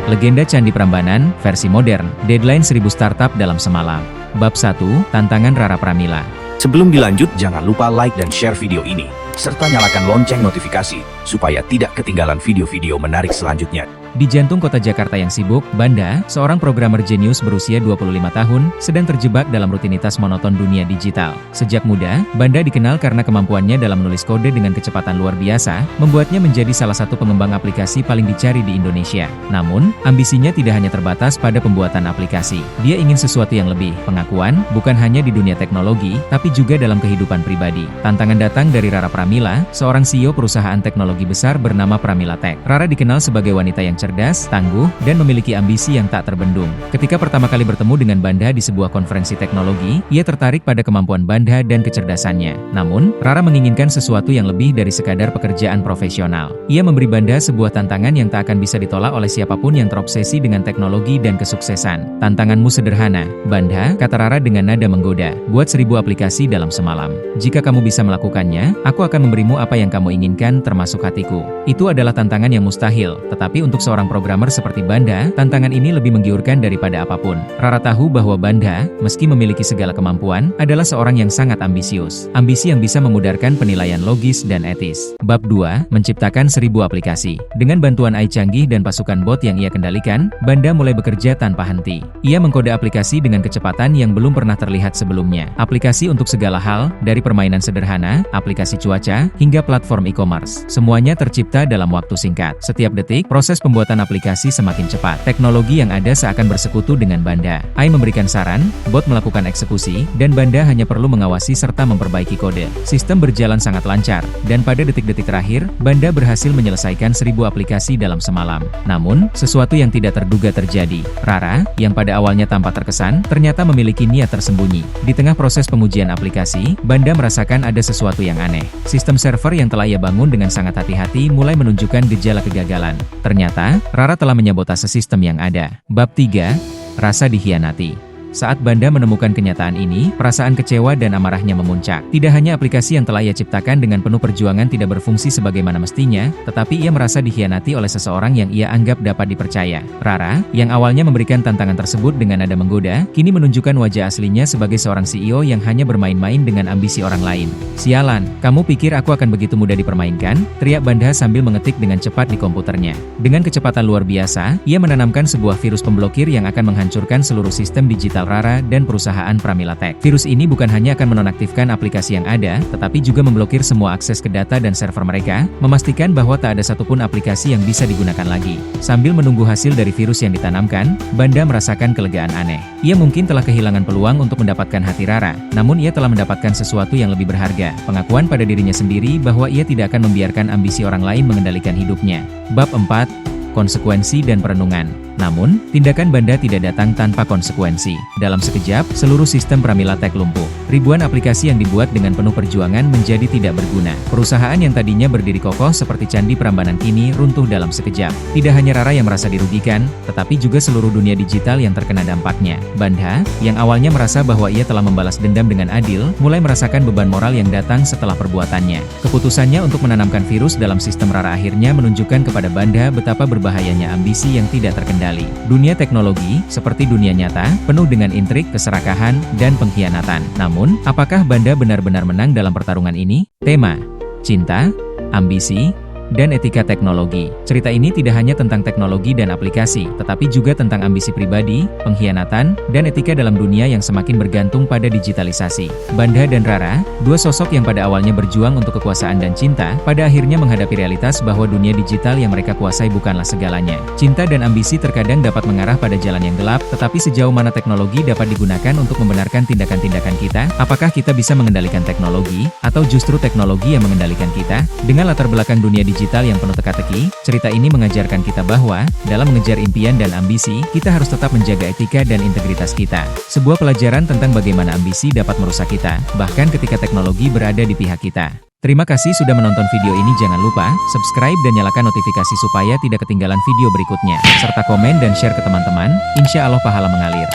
Legenda Candi Prambanan, versi modern, deadline 1000 startup dalam semalam. Bab 1, Tantangan Rara Pramila. Sebelum dilanjut, jangan lupa like dan share video ini, serta nyalakan lonceng notifikasi, supaya tidak ketinggalan video-video menarik selanjutnya. Di jantung kota Jakarta yang sibuk, Banda, seorang programmer jenius berusia 25 tahun, sedang terjebak dalam rutinitas monoton dunia digital. Sejak muda, Banda dikenal karena kemampuannya dalam menulis kode dengan kecepatan luar biasa, membuatnya menjadi salah satu pengembang aplikasi paling dicari di Indonesia. Namun, ambisinya tidak hanya terbatas pada pembuatan aplikasi. Dia ingin sesuatu yang lebih, pengakuan, bukan hanya di dunia teknologi, tapi juga dalam kehidupan pribadi. Tantangan datang dari Rara Pramila, seorang CEO perusahaan teknologi besar bernama Pramila Tech. Rara dikenal sebagai wanita yang cerdas, tangguh, dan memiliki ambisi yang tak terbendung. Ketika pertama kali bertemu dengan Banda di sebuah konferensi teknologi, ia tertarik pada kemampuan Banda dan kecerdasannya. Namun, Rara menginginkan sesuatu yang lebih dari sekadar pekerjaan profesional. Ia memberi Banda sebuah tantangan yang tak akan bisa ditolak oleh siapapun yang terobsesi dengan teknologi dan kesuksesan. Tantanganmu sederhana, Banda, kata Rara dengan nada menggoda. Buat 1000 aplikasi dalam semalam. Jika kamu bisa melakukannya, aku akan memberimu apa yang kamu inginkan, termasuk hatiku. Itu adalah tantangan yang mustahil, tetapi untuk seorang programmer seperti Banda, tantangan ini lebih menggiurkan daripada apapun. Rara tahu bahwa Banda, meski memiliki segala kemampuan, adalah seorang yang sangat ambisius. Ambisi yang bisa memudarkan penilaian logis dan etis. Bab 2, Menciptakan 1000 aplikasi. Dengan bantuan AI canggih dan pasukan bot yang ia kendalikan, Banda mulai bekerja tanpa henti. Ia mengkode aplikasi dengan kecepatan yang belum pernah terlihat sebelumnya. Aplikasi untuk segala hal, dari permainan sederhana, aplikasi cuaca, hingga platform e-commerce. Semuanya tercipta dalam waktu singkat. Setiap detik, proses pembuatan aplikasi semakin cepat. Teknologi yang ada seakan bersekutu dengan Banda. AI memberikan saran, bot melakukan eksekusi, dan Banda hanya perlu mengawasi serta memperbaiki kode. Sistem berjalan sangat lancar, dan pada detik-detik terakhir, Banda berhasil menyelesaikan 1000 aplikasi dalam semalam. Namun, sesuatu yang tidak terduga terjadi. Rara, yang pada awalnya tampak terkesan, ternyata memiliki niat tersembunyi. Di tengah proses pengujian aplikasi, Banda merasakan ada sesuatu yang aneh. Sistem server yang telah ia bangun dengan sangat hati-hati mulai menunjukkan gejala kegagalan. Ternyata, Rara telah menyabotase sistem yang ada. Bab 3, Rasa Dikhianati. Saat Banda menemukan kenyataan ini, perasaan kecewa dan amarahnya memuncak. Tidak hanya aplikasi yang telah ia ciptakan dengan penuh perjuangan tidak berfungsi sebagaimana mestinya, tetapi ia merasa dikhianati oleh seseorang yang ia anggap dapat dipercaya. Rara, yang awalnya memberikan tantangan tersebut dengan nada menggoda, kini menunjukkan wajah aslinya sebagai seorang CEO yang hanya bermain-main dengan ambisi orang lain. Sialan, kamu pikir aku akan begitu mudah dipermainkan? Teriak Banda sambil mengetik dengan cepat di komputernya. Dengan kecepatan luar biasa, ia menanamkan sebuah virus pemblokir yang akan menghancurkan seluruh sistem digital Rara dan perusahaan Pramila Tech. Virus ini bukan hanya akan menonaktifkan aplikasi yang ada, tetapi juga memblokir semua akses ke data dan server mereka, memastikan bahwa tak ada satupun aplikasi yang bisa digunakan lagi. Sambil menunggu hasil dari virus yang ditanamkan, Banda merasakan kelegaan aneh. Ia mungkin telah kehilangan peluang untuk mendapatkan hati Rara, namun ia telah mendapatkan sesuatu yang lebih berharga, pengakuan pada dirinya sendiri bahwa ia tidak akan membiarkan ambisi orang lain mengendalikan hidupnya. Bab 4, Konsekuensi dan Perenungan. Namun, tindakan Banda tidak datang tanpa konsekuensi. Dalam sekejap, seluruh sistem Pramila Tech lumpuh. Ribuan aplikasi yang dibuat dengan penuh perjuangan menjadi tidak berguna. Perusahaan yang tadinya berdiri kokoh seperti Candi Prambanan kini runtuh dalam sekejap. Tidak hanya Rara yang merasa dirugikan, tetapi juga seluruh dunia digital yang terkena dampaknya. Banda, yang awalnya merasa bahwa ia telah membalas dendam dengan adil, mulai merasakan beban moral yang datang setelah perbuatannya. Keputusannya untuk menanamkan virus dalam sistem Rara akhirnya menunjukkan kepada Banda betapa berbahayanya ambisi yang tidak terkendali. Dunia teknologi, seperti dunia nyata, penuh dengan intrik, keserakahan, dan pengkhianatan. Namun, apakah Banda benar-benar menang dalam pertarungan ini? Tema: Cinta, Ambisi, dan Etika Teknologi. Cerita ini tidak hanya tentang teknologi dan aplikasi, tetapi juga tentang ambisi pribadi, pengkhianatan, dan etika dalam dunia yang semakin bergantung pada digitalisasi. Banda dan Rara, dua sosok yang pada awalnya berjuang untuk kekuasaan dan cinta, pada akhirnya menghadapi realitas bahwa dunia digital yang mereka kuasai bukanlah segalanya. Cinta dan ambisi terkadang dapat mengarah pada jalan yang gelap, tetapi sejauh mana teknologi dapat digunakan untuk membenarkan tindakan-tindakan kita? Apakah kita bisa mengendalikan teknologi, atau justru teknologi yang mengendalikan kita? Dengan latar belakang dunia digital yang penuh teka-teki, cerita ini mengajarkan kita bahwa, dalam mengejar impian dan ambisi, kita harus tetap menjaga etika dan integritas kita. Sebuah pelajaran tentang bagaimana ambisi dapat merusak kita, bahkan ketika teknologi berada di pihak kita. Terima kasih sudah menonton video ini. Jangan lupa, subscribe dan nyalakan notifikasi supaya tidak ketinggalan video berikutnya. Serta komen dan share ke teman-teman, insya Allah pahala mengalir.